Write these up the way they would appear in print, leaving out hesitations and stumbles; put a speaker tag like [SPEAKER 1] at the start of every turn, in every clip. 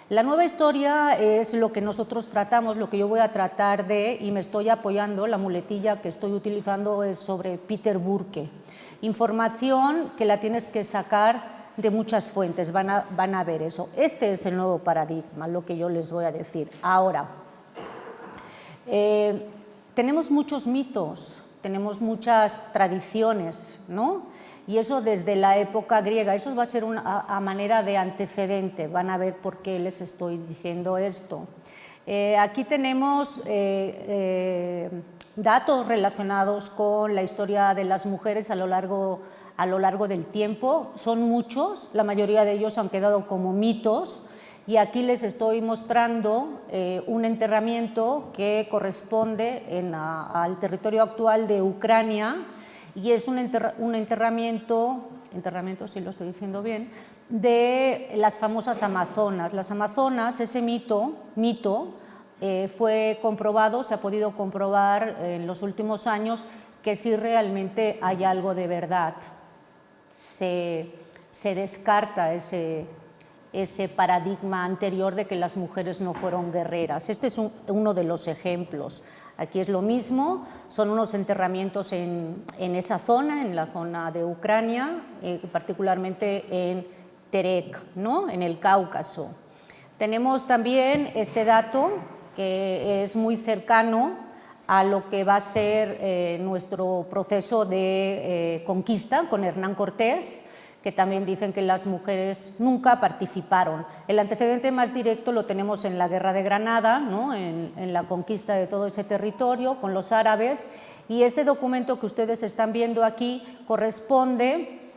[SPEAKER 1] La nueva historia es lo que nosotros tratamos, lo que yo voy a tratar de, y me estoy apoyando, la muletilla que estoy utilizando es sobre Peter Burke. Información que la tienes que sacar de muchas fuentes, van a ver eso. Este es el nuevo paradigma, lo que yo les voy a decir. Ahora, tenemos muchos mitos, tenemos muchas tradiciones, ¿no? Y eso desde la época griega, eso va a ser a manera de antecedente, van a ver por qué les estoy diciendo esto. Aquí tenemos datos relacionados con la historia de las mujeres a lo largo del tiempo, son muchos, la mayoría de ellos han quedado como mitos, y aquí les estoy mostrando un enterramiento que corresponde al territorio actual de Ucrania, y es un enterramiento, si lo estoy diciendo bien, de las famosas Amazonas. Las Amazonas, ese mito fue comprobado, se ha podido comprobar en los últimos años que sí realmente hay algo de verdad. Se descarta ese paradigma anterior de que las mujeres no fueron guerreras. Este es uno de los ejemplos. Aquí es lo mismo, son unos enterramientos en esa zona, en la zona de Ucrania, particularmente en Terek, ¿no? En el Cáucaso. Tenemos también este dato que es muy cercano a lo que va a ser nuestro proceso de conquista con Hernán Cortés, que también dicen que las mujeres nunca participaron. El antecedente más directo lo tenemos en la Guerra de Granada, ¿no? en la conquista de todo ese territorio con los árabes, y este documento que ustedes están viendo aquí corresponde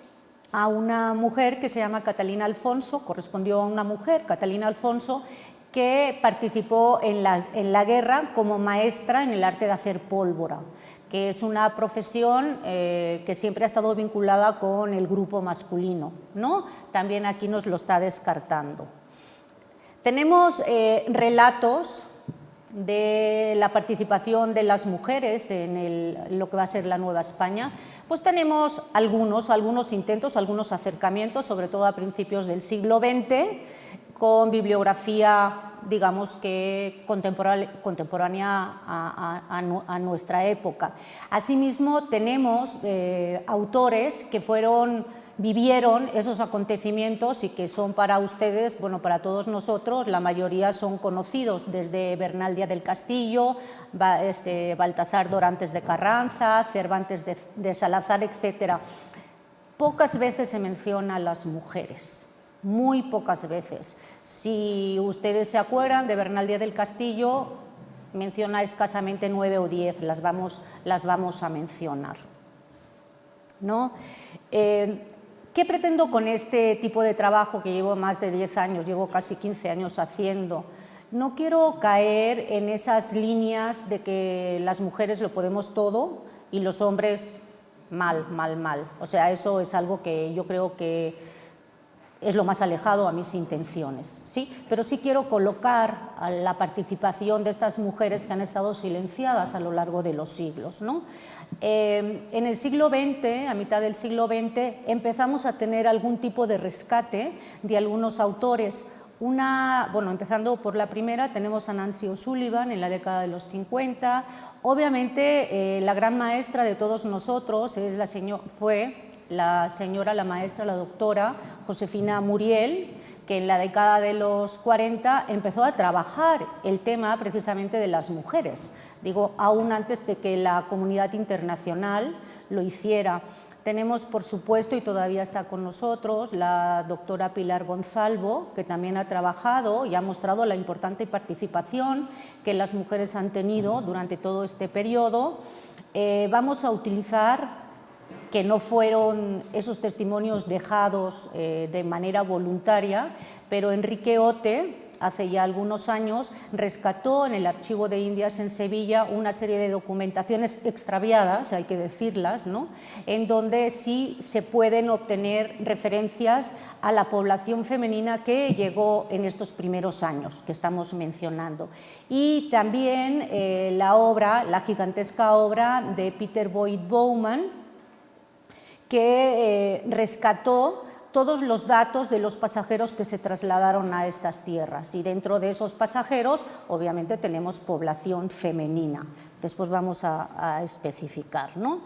[SPEAKER 1] a una mujer que se llama Catalina Alfonso, correspondió a una mujer, Catalina Alfonso, que participó en la guerra como maestra en el arte de hacer pólvora, que es una profesión que siempre ha estado vinculada con el grupo masculino, ¿no? También aquí nos lo está descartando. Tenemos relatos de la participación de las mujeres en lo que va a ser la Nueva España. Pues tenemos algunos intentos, algunos acercamientos, sobre todo a principios del siglo XX, con bibliografía, digamos que contemporánea a nuestra época. Asimismo, tenemos autores que vivieron esos acontecimientos y que son para ustedes, bueno, para todos nosotros, la mayoría son conocidos, desde Bernal Díaz del Castillo, Baltasar Dorantes de Carranza, Cervantes de Salazar, etc. Pocas veces se menciona a las mujeres, muy pocas veces. Si ustedes se acuerdan de Bernal Díaz del Castillo, menciona escasamente 9 o 10, las vamos a mencionar, ¿no? ¿Qué pretendo con este tipo de trabajo que llevo más de 10 años, llevo casi 15 años haciendo? No quiero caer en esas líneas de que las mujeres lo podemos todo y los hombres mal. O sea, eso es algo que yo creo que es lo más alejado a mis intenciones, ¿sí? Pero sí quiero colocar a la participación de estas mujeres que han estado silenciadas a lo largo de los siglos, ¿no? En el siglo XX, a mitad del siglo XX, empezamos a tener algún tipo de rescate de algunos autores. Bueno, empezando por la primera, tenemos a Nancy O'Sullivan en la década de los 50. Obviamente, la gran maestra de todos nosotros fue la maestra, la doctora Josefina Muriel, que en la década de los 40 empezó a trabajar el tema precisamente de las mujeres, digo, aún antes de que la comunidad internacional lo hiciera. Tenemos, por supuesto, y todavía está con nosotros, la doctora Pilar Gonzalvo, que también ha trabajado y ha mostrado la importante participación que las mujeres han tenido durante todo este periodo. Vamos a utilizar, que no fueron esos testimonios dejados de manera voluntaria, pero Enrique Ote, hace ya algunos años, rescató en el Archivo de Indias en Sevilla una serie de documentaciones extraviadas, hay que decirlas, ¿no?, en donde sí se pueden obtener referencias a la población femenina que llegó en estos primeros años que estamos mencionando. Y también la gigantesca obra de Peter Boyd Bowman, que rescató todos los datos de los pasajeros que se trasladaron a estas tierras, y dentro de esos pasajeros obviamente tenemos población femenina. Después vamos a especificar, ¿no?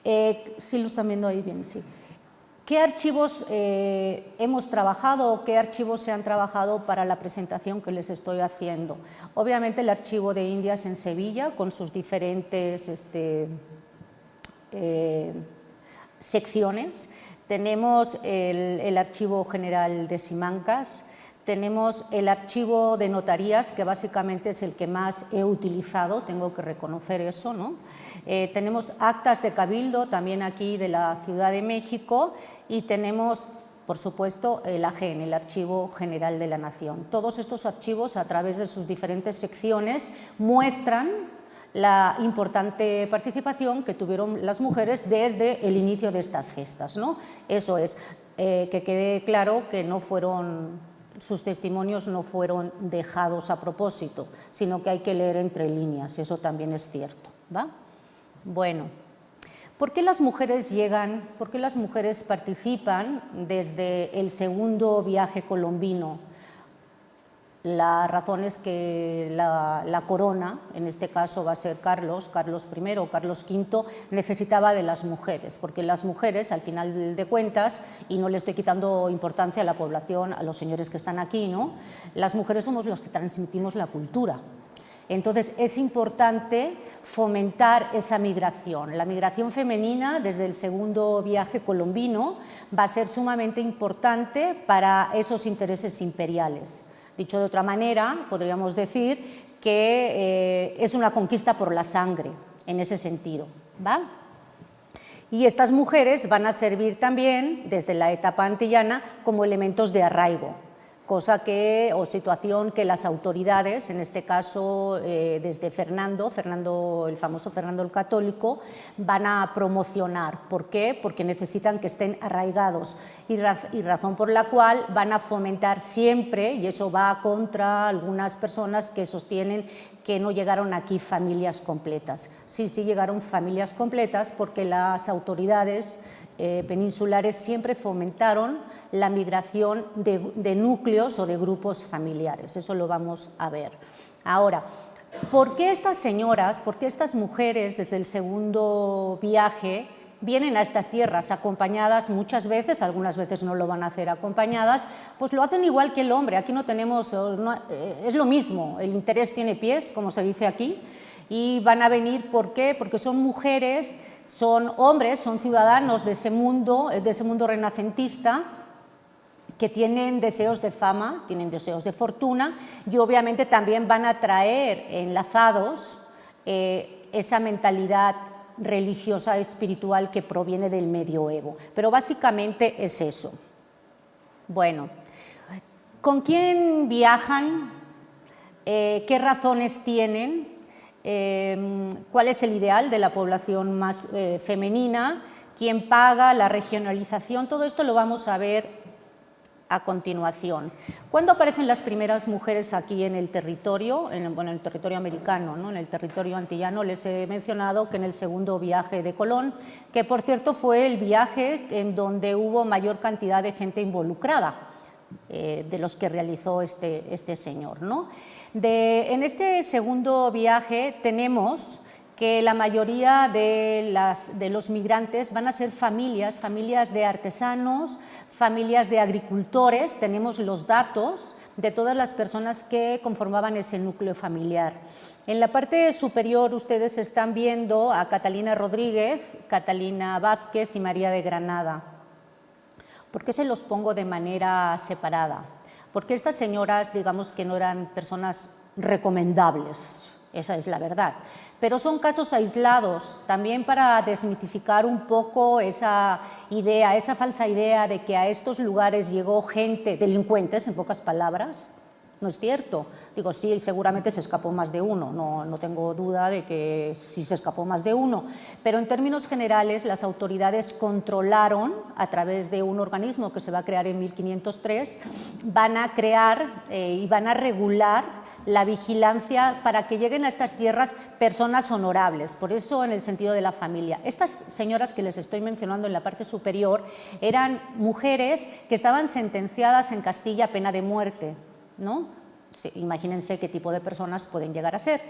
[SPEAKER 1] ¿Sí lo están viendo ahí bien? Sí. ¿Qué archivos hemos trabajado o qué archivos se han trabajado para la presentación que les estoy haciendo? Obviamente el archivo de Indias en Sevilla, con sus diferentes secciones. Tenemos el Archivo General de Simancas, tenemos el Archivo de Notarías, que básicamente es el que más he utilizado, tengo que reconocer eso, ¿no? Tenemos actas de cabildo, también aquí de la Ciudad de México, y tenemos, por supuesto, el AGN, el Archivo General de la Nación. Todos estos archivos, a través de sus diferentes secciones, muestran la importante participación que tuvieron las mujeres desde el inicio de estas gestas, ¿no? Eso es, que quede claro que no fueron, sus testimonios no fueron dejados a propósito, sino que hay que leer entre líneas, eso también es cierto, ¿va? Bueno, ¿por qué las mujeres llegan, por qué las mujeres participan desde el segundo viaje colombino? La razón es que la corona, en este caso va a ser Carlos I o Carlos V, necesitaba de las mujeres, porque las mujeres, al final de cuentas, y no le estoy quitando importancia a la población, a los señores que están aquí, ¿no? Las mujeres somos los que transmitimos la cultura. Entonces es importante fomentar esa migración. La migración femenina desde el segundo viaje colombino va a ser sumamente importante para esos intereses imperiales. Dicho de otra manera, podríamos decir que es una conquista por la sangre, en ese sentido, ¿va? Y estas mujeres van a servir también, desde la etapa antillana, como elementos de arraigo, cosa que, o situación que las autoridades, en este caso desde Fernando, el famoso Fernando el Católico, van a promocionar. ¿Por qué? Porque necesitan que estén arraigados y razón por la cual van a fomentar siempre, y eso va contra algunas personas que sostienen que no llegaron aquí familias completas. Sí, sí llegaron familias completas porque las autoridades peninsulares siempre fomentaron la migración de núcleos o de grupos familiares, eso lo vamos a ver. Ahora, ¿por qué estas señoras, por qué estas mujeres desde el segundo viaje vienen a estas tierras acompañadas muchas veces, algunas veces no lo van a hacer acompañadas? Pues lo hacen igual que el hombre, aquí no tenemos, es lo mismo, el interés tiene pies, como se dice aquí, y van a venir, ¿por qué? Porque son mujeres, son hombres, son ciudadanos de ese mundo renacentista, que tienen deseos de fama, tienen deseos de fortuna, y obviamente también van a traer enlazados esa mentalidad religiosa, espiritual que proviene del medioevo. Pero básicamente es eso. Bueno, ¿con quién viajan? ¿Qué razones tienen? ¿Cuál es el ideal de la población más femenina? ¿Quién paga? La regionalización, todo esto lo vamos a ver a continuación. ¿Cuándo aparecen las primeras mujeres aquí en el territorio? En el territorio americano, ¿no? En el territorio antillano les he mencionado que en el segundo viaje de Colón, que por cierto fue el viaje en donde hubo mayor cantidad de gente involucrada, de los que realizó este señor, ¿no? En este segundo viaje tenemos que la mayoría de los migrantes van a ser familias de artesanos, familias de agricultores. Tenemos los datos de todas las personas que conformaban ese núcleo familiar. En la parte superior ustedes están viendo a Catalina Rodríguez, Catalina Vázquez y María de Granada. ¿Por qué se los pongo de manera separada? Porque estas señoras, digamos que no eran personas recomendables, esa es la verdad, pero son casos aislados, también para desmitificar un poco esa idea, esa falsa idea de que a estos lugares llegó gente, delincuentes en pocas palabras. No es cierto, digo sí, seguramente se escapó más de uno, no tengo duda de que sí se escapó más de uno, pero en términos generales las autoridades controlaron a través de un organismo que se va a crear en 1503, van a crear y van a regular la vigilancia para que lleguen a estas tierras personas honorables, por eso en el sentido de la familia. Estas señoras que les estoy mencionando en la parte superior eran mujeres que estaban sentenciadas en Castilla a pena de muerte, ¿no? Sí, imagínense qué tipo de personas pueden llegar a ser.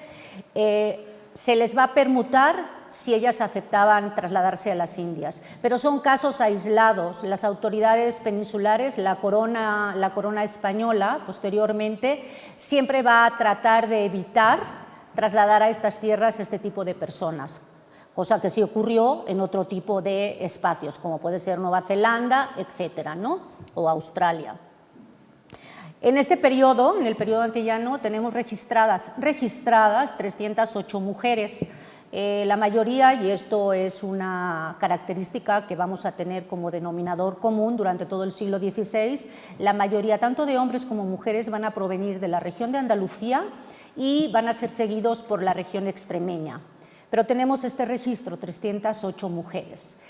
[SPEAKER 1] Se les va a permutar si ellas aceptaban trasladarse a las Indias, pero son casos aislados. Las autoridades peninsulares, la corona española, posteriormente, siempre va a tratar de evitar trasladar a estas tierras este tipo de personas, cosa que sí ocurrió en otro tipo de espacios, como puede ser Nueva Zelanda, etcétera, ¿no? O Australia. En este periodo, en el periodo antillano, tenemos registradas 308 mujeres. La mayoría, y esto es una característica que vamos a tener como denominador común durante todo el siglo XVI, la mayoría, tanto de hombres como mujeres, van a provenir de la región de Andalucía y van a ser seguidos por la región extremeña. Pero tenemos este registro, 308 mujeres.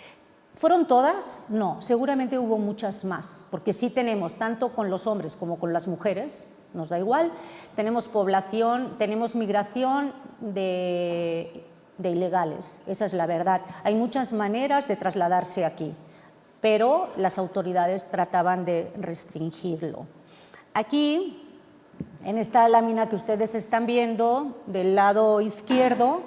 [SPEAKER 1] ¿Fueron todas? No, seguramente hubo muchas más, porque sí tenemos, tanto con los hombres como con las mujeres, nos da igual, tenemos población, tenemos migración de ilegales, esa es la verdad. Hay muchas maneras de trasladarse aquí, pero las autoridades trataban de restringirlo. Aquí, en esta lámina que ustedes están viendo, del lado izquierdo,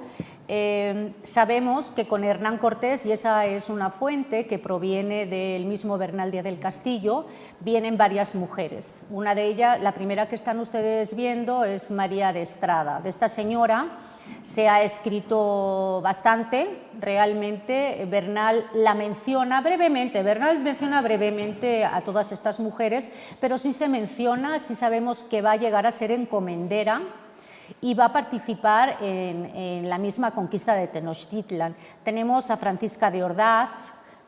[SPEAKER 1] sabemos que con Hernán Cortés, y esa es una fuente que proviene del mismo Bernal Díaz del Castillo, vienen varias mujeres. Una de ellas, la primera que están ustedes viendo, es María de Estrada. De esta señora se ha escrito bastante, realmente. Bernal la menciona brevemente, Bernal menciona brevemente a todas estas mujeres, pero sí se menciona, sí sabemos que va a llegar a ser encomendera y va a participar en la misma conquista de Tenochtitlan. Tenemos a Francisca de Ordaz,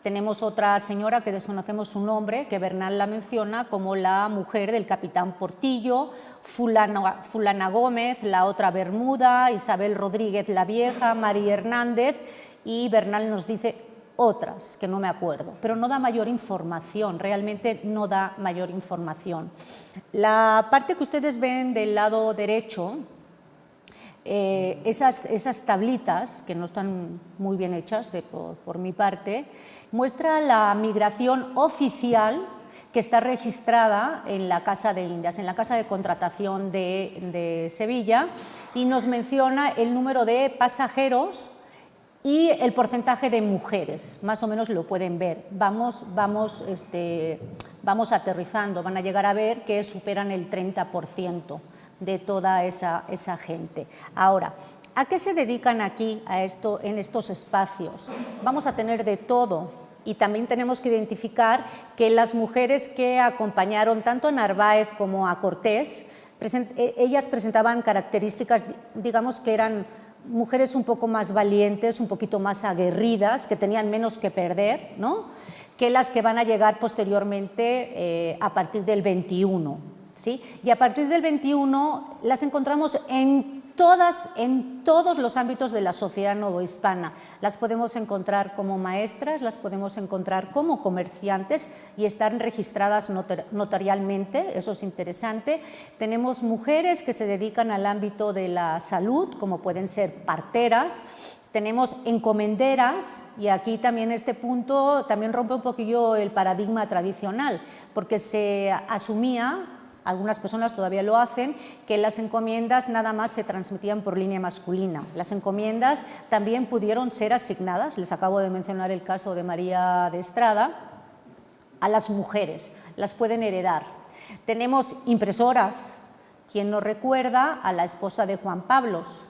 [SPEAKER 1] tenemos otra señora que desconocemos su nombre, que Bernal la menciona como la mujer del capitán Portillo, Fulana Gómez, la otra Bermuda, Isabel Rodríguez la Vieja, María Hernández, y Bernal nos dice otras, que no me acuerdo, pero no da mayor información, realmente no da mayor información. La parte que ustedes ven del lado derecho, esas tablitas, que no están muy bien hechas por mi parte, muestra la migración oficial que está registrada en la Casa de Indias, en la Casa de Contratación de Sevilla, y nos menciona el número de pasajeros y el porcentaje de mujeres, más o menos lo pueden ver. Vamos aterrizando, van a llegar a ver que superan el 30% de toda esa gente. Ahora, ¿a qué se dedican aquí en estos espacios? Vamos a tener de todo, y también tenemos que identificar que las mujeres que acompañaron tanto a Narváez como a Cortés, ellas presentaban características, digamos que eran mujeres un poco más valientes, un poquito más aguerridas, que tenían menos que perder, ¿no?, que las que van a llegar posteriormente a partir del 21. ¿Sí? Y a partir del 21 las encontramos en todos los ámbitos de la sociedad novohispana. Las podemos encontrar como maestras, las podemos encontrar como comerciantes y están registradas notarialmente, eso es interesante. Tenemos mujeres que se dedican al ámbito de la salud, como pueden ser parteras. Tenemos encomenderas, y aquí también este punto también rompe un poquillo el paradigma tradicional, porque se asumía, algunas personas todavía lo hacen, que las encomiendas nada más se transmitían por línea masculina. Las encomiendas también pudieron ser asignadas, les acabo de mencionar el caso de María de Estrada, a las mujeres, las pueden heredar. Tenemos impresoras, quien nos recuerda a la esposa de Juan Pablos,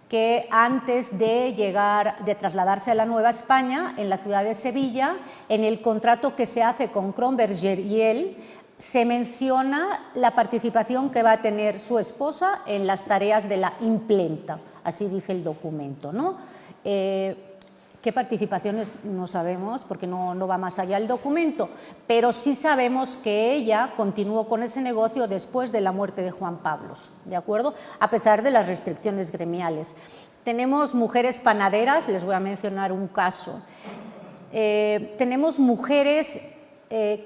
[SPEAKER 1] que antes de trasladarse a la Nueva España, en la ciudad de Sevilla, en el contrato que se hace con Kronberger y él, se menciona la participación que va a tener su esposa en las tareas de la imprenta, así dice el documento, ¿no? ¿Qué participaciones? No sabemos, porque no va más allá el documento, pero sí sabemos que ella continuó con ese negocio después de la muerte de Juan Pablos, ¿de acuerdo?, a pesar de las restricciones gremiales. Tenemos mujeres panaderas, les voy a mencionar un caso. Tenemos mujeres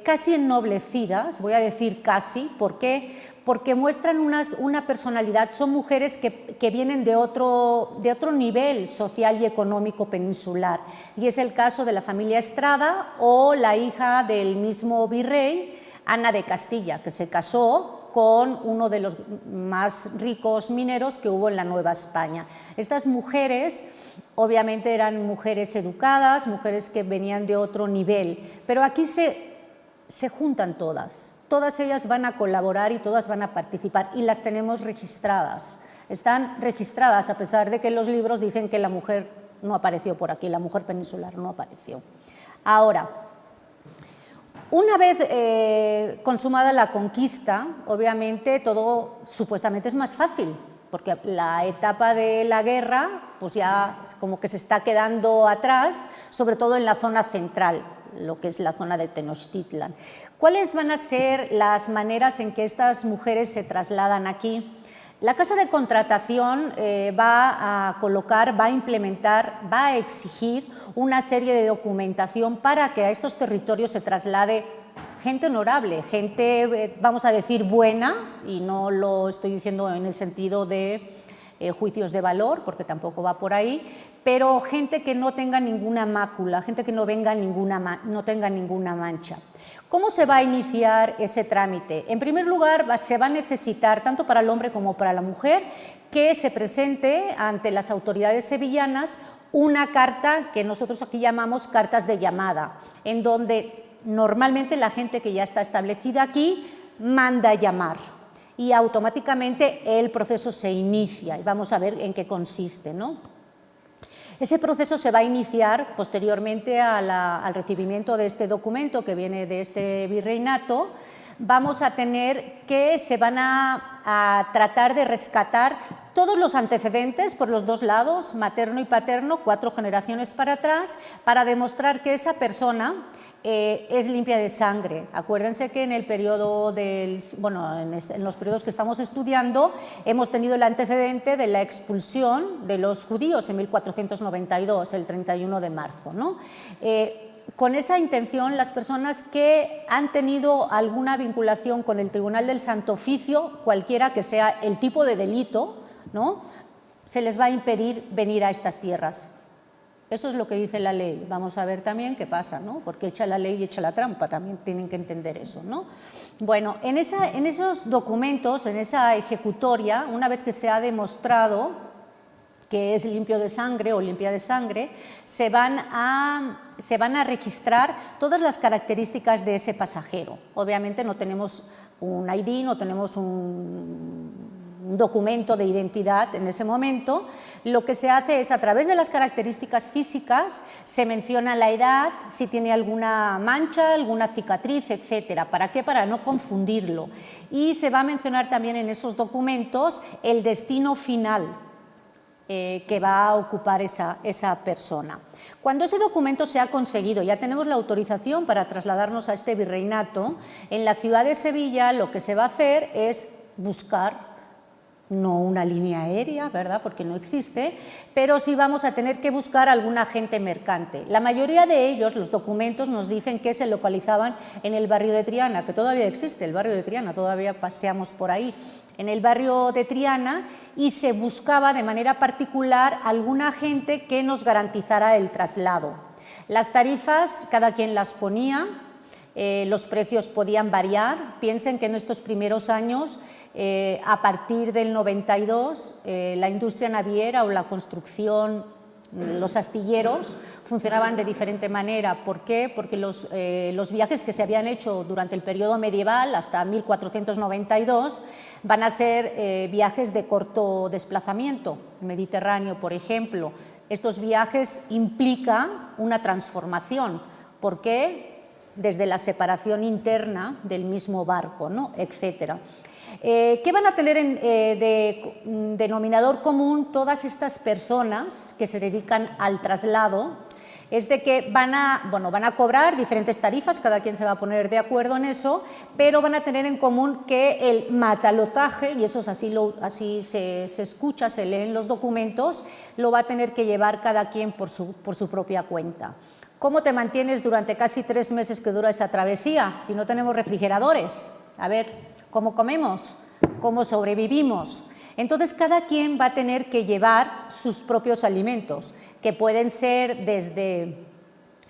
[SPEAKER 1] casi ennoblecidas, voy a decir casi, ¿por qué? porque muestran una personalidad, son mujeres que vienen de otro nivel social y económico peninsular, y es el caso de la familia Estrada o la hija del mismo virrey, Ana de Castilla, que se casó con uno de los más ricos mineros que hubo en la Nueva España. Estas mujeres obviamente eran mujeres educadas, mujeres que venían de otro nivel, pero aquí se juntan todas ellas van a colaborar y todas van a participar, y las tenemos registradas. Están registradas, a pesar de que los libros dicen que la mujer no apareció por aquí, la mujer peninsular no apareció. Ahora, una vez consumada la conquista, obviamente todo supuestamente es más fácil, porque la etapa de la guerra pues ya como que se está quedando atrás, sobre todo en la zona central, lo que es la zona de Tenochtitlan. ¿Cuáles van a ser las maneras en que estas mujeres se trasladan aquí? La Casa de Contratación va a colocar, va a implementar, va a exigir una serie de documentación para que a estos territorios se traslade gente honorable, gente, vamos a decir, buena, y no lo estoy diciendo en el sentido de juicios de valor, porque tampoco va por ahí, pero gente que no tenga ninguna mácula, gente que no tenga ninguna mancha. ¿Cómo se va a iniciar ese trámite? En primer lugar, se va a necesitar, tanto para el hombre como para la mujer, que se presente ante las autoridades sevillanas una carta que nosotros aquí llamamos cartas de llamada, en donde normalmente la gente que ya está establecida aquí manda llamar y automáticamente el proceso se inicia, y vamos a ver en qué consiste, ¿no? Ese proceso se va a iniciar posteriormente al recibimiento de este documento que viene de este virreinato. Vamos a tener que se van a tratar de rescatar todos los antecedentes por los dos lados, materno y paterno, 4 generaciones para atrás, para demostrar que esa persona es limpia de sangre. Acuérdense que en el periodo en los periodos que estamos estudiando hemos tenido el antecedente de la expulsión de los judíos en 1492, el 31 de marzo, ¿no? Con esa intención, las personas que han tenido alguna vinculación con el Tribunal del Santo Oficio, cualquiera que sea el tipo de delito, ¿no?, se les va a impedir venir a estas tierras. Eso es lo que dice la ley. Vamos a ver también qué pasa, ¿no?, porque echa la ley y echa la trampa, también tienen que entender eso, ¿no? Bueno, en esos documentos, en esa ejecutoria, una vez que se ha demostrado que es limpio de sangre o limpia de sangre, se van a registrar todas las características de ese pasajero. Obviamente no tenemos un ID, no tenemos un documento de identidad en ese momento. Lo que se hace es, a través de las características físicas, se menciona la edad, si tiene alguna mancha, alguna cicatriz, etcétera. ¿Para qué? Para no confundirlo. Y se va a mencionar también en esos documentos el destino final que va a ocupar esa persona. Cuando ese documento se ha conseguido, ya tenemos la autorización para trasladarnos a este virreinato, en la ciudad de Sevilla lo que se va a hacer es buscar, no una línea aérea, ¿verdad?, porque no existe, pero sí vamos a tener que buscar algún agente mercante. La mayoría de ellos, los documentos nos dicen que se localizaban en el barrio de Triana, que todavía existe el barrio de Triana, todavía paseamos por ahí, en el barrio de Triana, y se buscaba de manera particular algún agente que nos garantizara el traslado. Las tarifas, cada quien las ponía, los precios podían variar. Piensen que en estos primeros años, a partir del 92, la industria naviera o la construcción, los astilleros, funcionaban de diferente manera. ¿Por qué? Porque los viajes que se habían hecho durante el periodo medieval, hasta 1492, van a ser viajes de corto desplazamiento, Mediterráneo, por ejemplo. Estos viajes implican una transformación. ¿Por qué? Desde la separación interna del mismo barco, ¿no?, etcétera. ¿Qué van a tener de denominador común todas estas personas que se dedican al traslado? Es de que van a cobrar diferentes tarifas, cada quien se va a poner de acuerdo en eso, pero van a tener en común que el matalotaje, y eso es así se escucha, se lee en los documentos, lo va a tener que llevar cada quien por su propia cuenta. ¿Cómo te mantienes durante casi 3 meses que dura esa travesía si no tenemos refrigeradores? A ver, ¿cómo comemos? cómo sobrevivimos. Entonces, cada quien va a tener que llevar sus propios alimentos, que pueden ser desde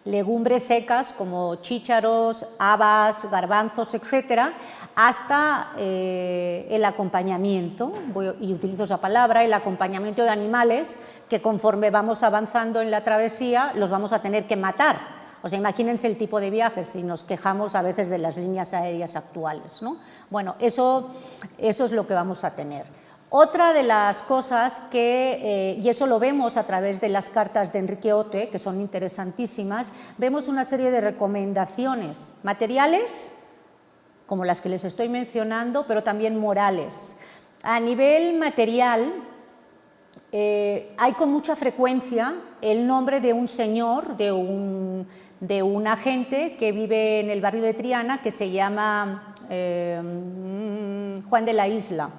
[SPEAKER 1] legumbres secas como chícharos, habas, garbanzos, etcétera, hasta el acompañamiento, y utilizo esa palabra, el acompañamiento de animales que conforme vamos avanzando en la travesía los vamos a tener que matar. O sea, imagínense el tipo de viajes, si nos quejamos a veces de las líneas aéreas actuales, ¿no? Bueno, eso es lo que vamos a tener. Otra de las cosas que, y eso lo vemos a través de las cartas de Enrique Ote, que son interesantísimas, vemos una serie de recomendaciones materiales, como las que les estoy mencionando, pero también morales. A nivel material, hay con mucha frecuencia el nombre de un señor, de un agente que vive en el barrio de Triana, que se llama Juan de la Isla.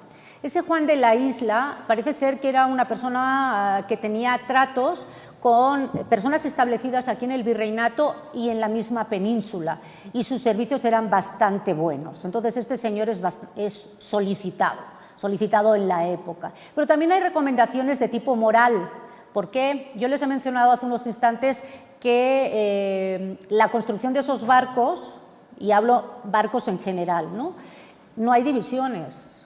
[SPEAKER 1] Ese Juan de la Isla parece ser que era una persona que tenía tratos con personas establecidas aquí en el virreinato y en la misma península, y sus servicios eran bastante buenos. Entonces este señor es solicitado en la época. Pero también hay recomendaciones de tipo moral, porque yo les he mencionado hace unos instantes que la construcción de esos barcos, y hablo barcos en general, no hay divisiones,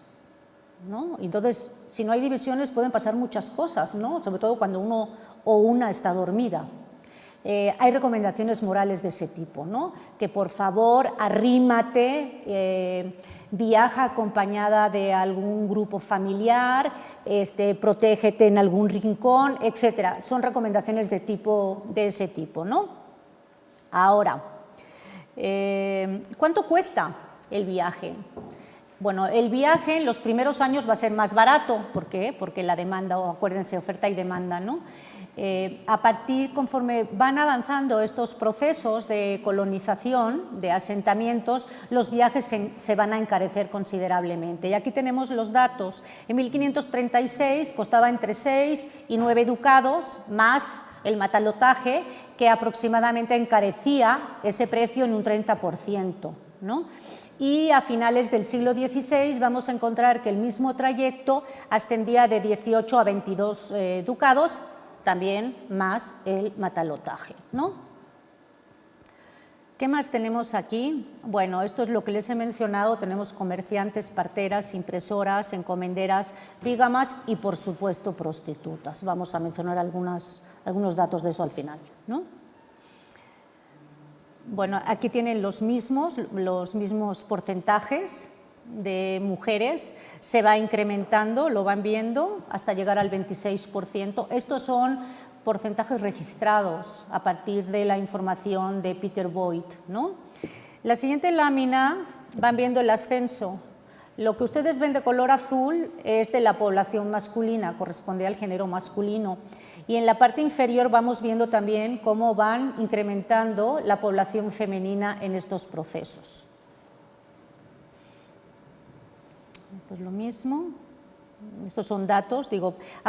[SPEAKER 1] ¿no? Entonces, si no hay divisiones pueden pasar muchas cosas, ¿no? Sobre todo cuando uno o una está dormida. Hay recomendaciones morales de ese tipo, ¿no? Que por favor arrímate, viaja acompañada de algún grupo familiar, protégete en algún rincón, etcétera. Son recomendaciones de ese tipo, ¿no? Ahora, ¿cuánto cuesta el viaje? Bueno, el viaje en los primeros años va a ser más barato. ¿Por qué? Porque la demanda, acuérdense, oferta y demanda, ¿no? Conforme van avanzando estos procesos de colonización, de asentamientos, los viajes se van a encarecer considerablemente. Y aquí tenemos los datos. En 1536 costaba entre 6 y 9 ducados, más el matalotaje, que aproximadamente encarecía ese precio en un 30%, ¿no? Y a finales del siglo XVI vamos a encontrar que el mismo trayecto ascendía de 18 a 22 ducados, también más el matalotaje, ¿no? ¿Qué más tenemos aquí? Bueno, esto es lo que les he mencionado. Tenemos comerciantes, parteras, impresoras, encomenderas, bígamas y, por supuesto, prostitutas. Vamos a mencionar algunos datos de eso al final, ¿no? Bueno, aquí tienen los mismos porcentajes de mujeres, se va incrementando, lo van viendo, hasta llegar al 26%. Estos son porcentajes registrados a partir de la información de Peter Boyd, ¿no? La siguiente lámina van viendo el ascenso. Lo que ustedes ven de color azul es de la población masculina, corresponde al género masculino. Y en la parte inferior vamos viendo también cómo van incrementando la población femenina en estos procesos. Esto es lo mismo. Estos son datos,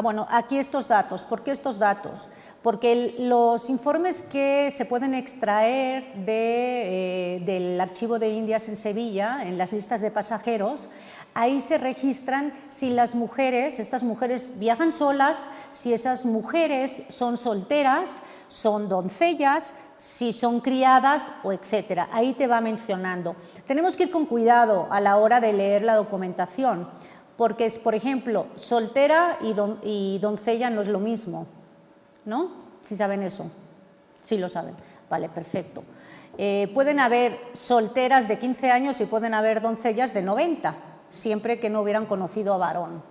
[SPEAKER 1] bueno, aquí estos datos. ¿Por qué estos datos? Porque los informes que se pueden extraer del Archivo de Indias en Sevilla, en las listas de pasajeros, ahí se registran si las mujeres, estas mujeres viajan solas, si esas mujeres son solteras, son doncellas, si son criadas o etcétera. Ahí te va mencionando. Tenemos que ir con cuidado a la hora de leer la documentación, porque es, por ejemplo, soltera y doncella no es lo mismo, ¿no? ¿Sí saben eso? Sí lo saben. Vale, perfecto. Pueden haber solteras de 15 años y pueden haber doncellas de 90, siempre que no hubieran conocido a varón,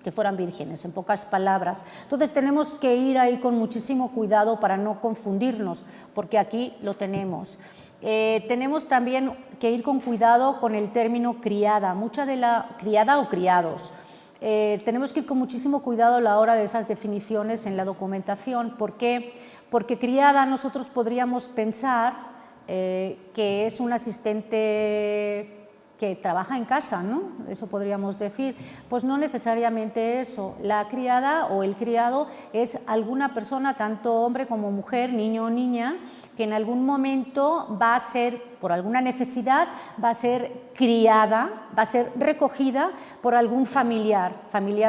[SPEAKER 1] que fueran vírgenes, en pocas palabras. Entonces tenemos que ir ahí con muchísimo cuidado para no confundirnos, porque aquí lo tenemos. Tenemos también que ir con cuidado con el término criada, criada o criados. Tenemos que ir con muchísimo cuidado a la hora de esas definiciones en la documentación. ¿Por qué? Porque criada nosotros podríamos pensar que es un asistente que trabaja en casa, ¿no? Eso podríamos decir. Pues no necesariamente eso. La criada o el criado es alguna persona, tanto hombre como mujer, niño o niña, que en algún momento va a ser, por alguna necesidad, va a ser criada, va a ser recogida por algún familiar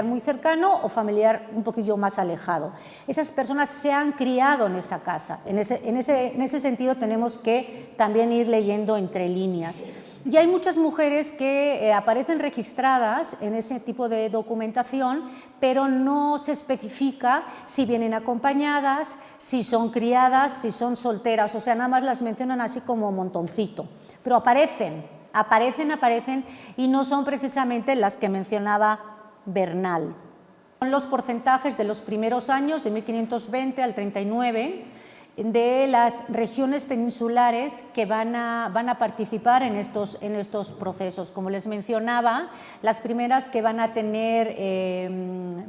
[SPEAKER 1] muy cercano o familiar un poquillo más alejado. Esas personas se han criado en esa casa. En ese sentido tenemos que también ir leyendo entre líneas. Y hay muchas mujeres que aparecen registradas en ese tipo de documentación, pero no se especifica si vienen acompañadas, si son criadas, si son solteras, o sea, nada más las mencionan así como montoncito, pero aparecen y no son precisamente las que mencionaba Bernal. Son los porcentajes de los primeros años, de 1520 al 39, de las regiones peninsulares que van a participar en estos procesos. Como les mencionaba, las primeras que van a tener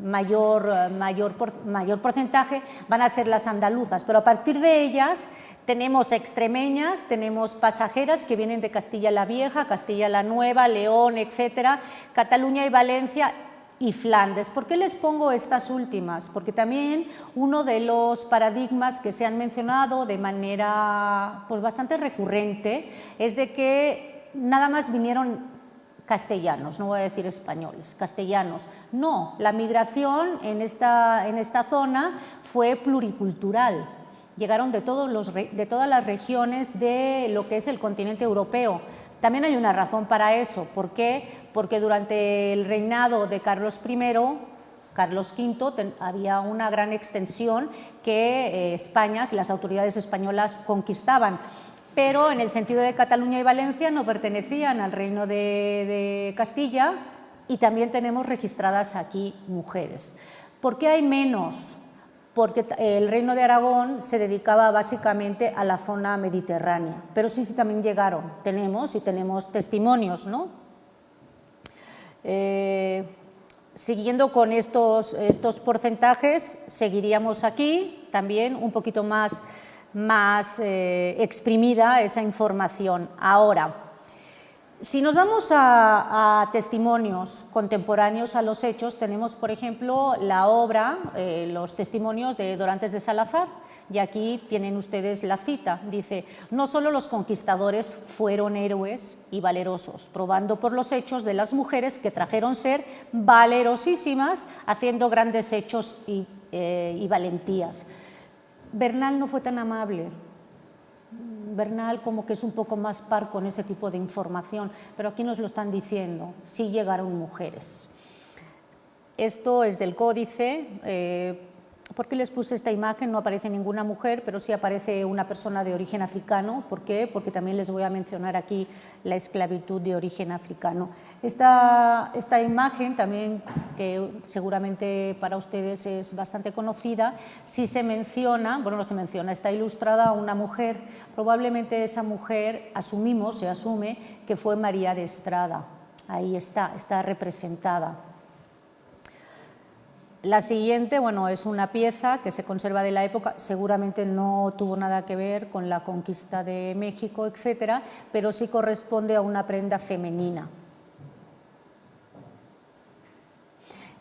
[SPEAKER 1] mayor porcentaje van a ser las andaluzas, pero a partir de ellas tenemos extremeñas, tenemos pasajeras que vienen de Castilla la Vieja, Castilla la Nueva, León, etcétera, Cataluña y Valencia y Flandes. ¿Por qué les pongo estas últimas? Porque también uno de los paradigmas que se han mencionado de manera pues, bastante recurrente es de que nada más vinieron castellanos, no voy a decir españoles, castellanos. No, la migración en esta zona fue pluricultural. Llegaron de todas las regiones de lo que es el continente europeo. También hay una razón para eso. ¿Por qué? Porque durante el reinado de Carlos I, Carlos V, había una gran extensión que España, que las autoridades españolas conquistaban, pero en el sentido de Cataluña y Valencia no pertenecían al reino de Castilla y también tenemos registradas aquí mujeres. ¿Por qué hay menos? Porque el Reino de Aragón se dedicaba básicamente a la zona mediterránea, pero sí también llegaron, tenemos testimonios, ¿no? Siguiendo con estos porcentajes, seguiríamos aquí, también un poquito más exprimida esa información. Ahora, si nos vamos a testimonios contemporáneos a los hechos, tenemos, por ejemplo, la obra, los testimonios de Dorantes de Salazar, y aquí tienen ustedes la cita. Dice: no solo los conquistadores fueron héroes y valerosos, probando por los hechos de las mujeres que trajeron ser valerosísimas, haciendo grandes hechos y valentías. Bernal no fue tan amable. Bernal como que es un poco más par con ese tipo de información, pero aquí nos lo están diciendo, sí llegaron mujeres. Esto es del códice. ¿Por qué les puse esta imagen? No aparece ninguna mujer, pero sí aparece una persona de origen africano. ¿Por qué? Porque también les voy a mencionar aquí la esclavitud de origen africano. Esta imagen también, que seguramente para ustedes es bastante conocida, sí se menciona, bueno, no se menciona, está ilustrada a una mujer. Probablemente esa mujer, se asume que fue María de Estrada. Ahí está representada. La siguiente, bueno, es una pieza que se conserva de la época, seguramente no tuvo nada que ver con la conquista de México, etcétera, pero sí corresponde a una prenda femenina.